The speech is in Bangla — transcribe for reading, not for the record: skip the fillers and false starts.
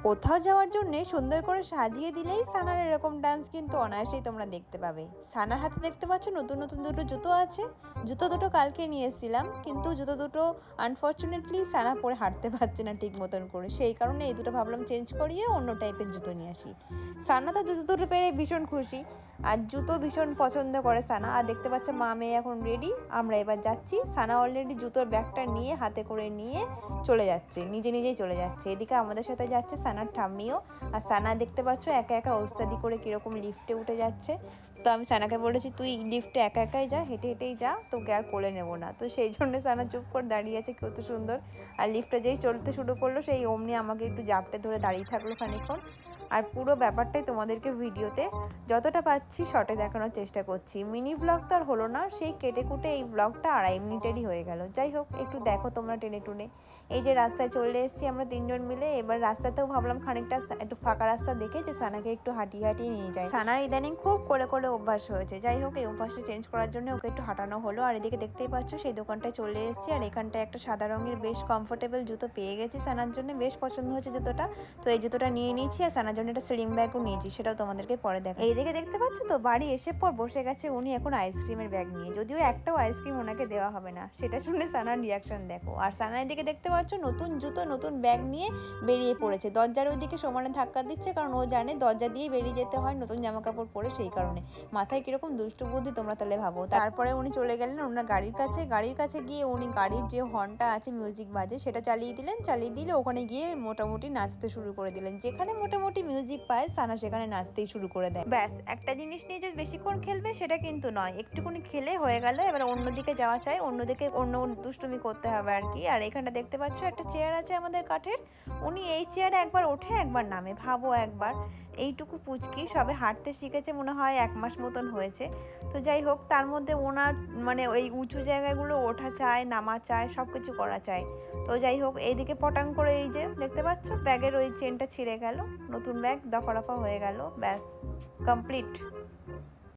কোথাও যাওয়ার জন্য সুন্দর করে সাজিয়ে দিলেই সানার এরকম ডান্স কিন্তু অনায়াসেই তোমরা দেখতে পাবে। সানার হাতে দেখতে পাচ্ছ নতুন নতুন দুটো জুতো আছে। জুতো দুটো কালকে নিয়ে এসেছিলাম, কিন্তু জুতো দুটো আনফর্চুনেটলি সানা পরে হাঁটতে পারছে না ঠিক মতন করে, সেই কারণে এই দুটো ভাবলাম চেঞ্জ করিয়ে অন্য টাইপের জুতো নিয়ে আসি। সানা তো জুতো দুটো পেয়ে ভীষণ খুশি, আর জুতো ভীষণ পছন্দ করে সানা। আর দেখতে পাচ্ছ মা মেয়ে এখন রেডি, আমরা এবার যাচ্ছি। সানা অলরেডি জুতোর ব্যাগটা নিয়ে হাতে করে নিয়ে চলে যাচ্ছে, নিজে নিজেই চলে যাচ্ছে। এদিকে আমাদের সাথে যাচ্ছে সানার ঠাম্মিও। আর সানা দেখতে পাচ্ছ একা একা ওস্তাদি করে কীরকম লিফটে উঠে যাচ্ছে। তো আমি সানাকে বলেছি তুই লিফটে একা একাই যা, হেঁটে হেঁটেই যা, তোকে আর কোলে নেবো না। তো সেই জন্য সানা চুপ করে দাঁড়িয়ে আছে কত সুন্দর। আর লিফটে যেই চলতে শুরু করলো সেই অমনি আমাকে একটু জাপটে ধরে দাঁড়িয়ে থাকলো খানিকক্ষণ। আর পুরো ব্যাপারটাই তোমাদেরকে ভিডিওতে যতটা পাচ্ছি শর্টে দেখানোর চেষ্টা করছি। মিনি ব্লগ তো আর হলো না, সেই কেটে কুটে এই ব্লগটা 2.5 মিনিটেরই হয়ে গেল। যাই হোক, একটু দেখো তোমরা টেনে টুনে। এই যে রাস্তায় চলে এসেছি আমরা তিনজন মিলে। এবার রাস্তাতেও ভাবলাম খানিকটা একটু ফাঁকা রাস্তা দেখে যে সানাকে একটু হাঁটিয়ে হাঁটিয়ে নিয়ে যায়। সানার ইদানিং খুব করে করে অভ্যাস হয়েছে। যাই হোক, এই অভ্যাসটা চেঞ্জ করার জন্য ওকে একটু হাঁটানো হলো। আর এদিকে দেখতেই পাচ্ছ সেই দোকানটায় চলে এসেছি। আর এখানটায় একটা সাদা রঙের বেশ কমফোর্টেবল জুতো পেয়ে গেছি সানার জন্য, বেশ পছন্দ হয়েছে জুতোটা। তো এই জুতোটা নিয়ে নিয়েছি, আর সানার জন্য একটা স্লিং ব্যাগও নিয়েছি, সেটাও তোমাদেরকে পরে দেখা। এইদিকে দেখতে পাচ্ছ তো বাড়ি এসে পর বসে গেছে উনি এখন আইসক্রিমের ব্যাগ নিয়ে। যদিও একটাও আইসক্রিম ওনাকে দেওয়া হবে না, সেটা শুনে সানার রিয়াকশন দেখো। আর সানার দিকে দেখতে পাচ্ছ নতুন জুতো নতুন ব্যাগ নিয়ে বেরিয়ে পড়েছে। দরজার ওই দিকে সমানে ধাক্কা দিচ্ছে, কারণ ও জানে দরজা দিয়ে বেরিয়ে যেতে হয় নতুন জামা কাপড় পরে, সেই কারণে। মাথায় কিরকম দুষ্টু বুদ্ধি তোমরা তাহলে ভাবো। তারপরে উনি চলে গেলেন ওনার গাড়ির কাছে। গাড়ির কাছে গিয়ে উনি গাড়ির যে হর্নটা আছে মিউজিক বাজে সেটা চালিয়ে দিলেন। চালিয়ে দিলে ওখানে গিয়ে মোটামুটি নাচতে শুরু করে দিলেন। যেখানে মোটামুটি মিউজিক পায় সানা সেখানে নাচতেই শুরু করে দেয়। ব্যাস, একটা জিনিস নিয়ে যে বেশিক্ষণ খেলবে সেটা কিন্তু নয়, একটুখানি খেলে হয়ে গেল। এবার অন্যদিকে যাওয়া চাই, অন্যদিকে অন্য দুষ্টুমি করতে হবে আর কি। আর এখানটা দেখতে পাচ্ছ একটা চেয়ার আছে আমাদের কাঠের। উনি এই চেয়ারে একবার ওঠে একবার নামে, ভাবো একবার। এইটুকু পুচকি সবে হাঁটতে শিখেছে, মনে হয় 1 মাস মতন হয়েছে। তো যাই হোক, তার মধ্যে ওনার মানে ওই উঁচু জায়গাগুলো ওঠা চায়, নামা চায়, সব কিছু করা চায়। তো যাই হোক, এইদিকে পটাং করে এই যে দেখতে পাচ্ছ ব্যাগের ওই চেনটা ছিঁড়ে গেল, নতুন ব্যাগ দফা রফা হয়ে গেল। ব্যাস, কমপ্লিট।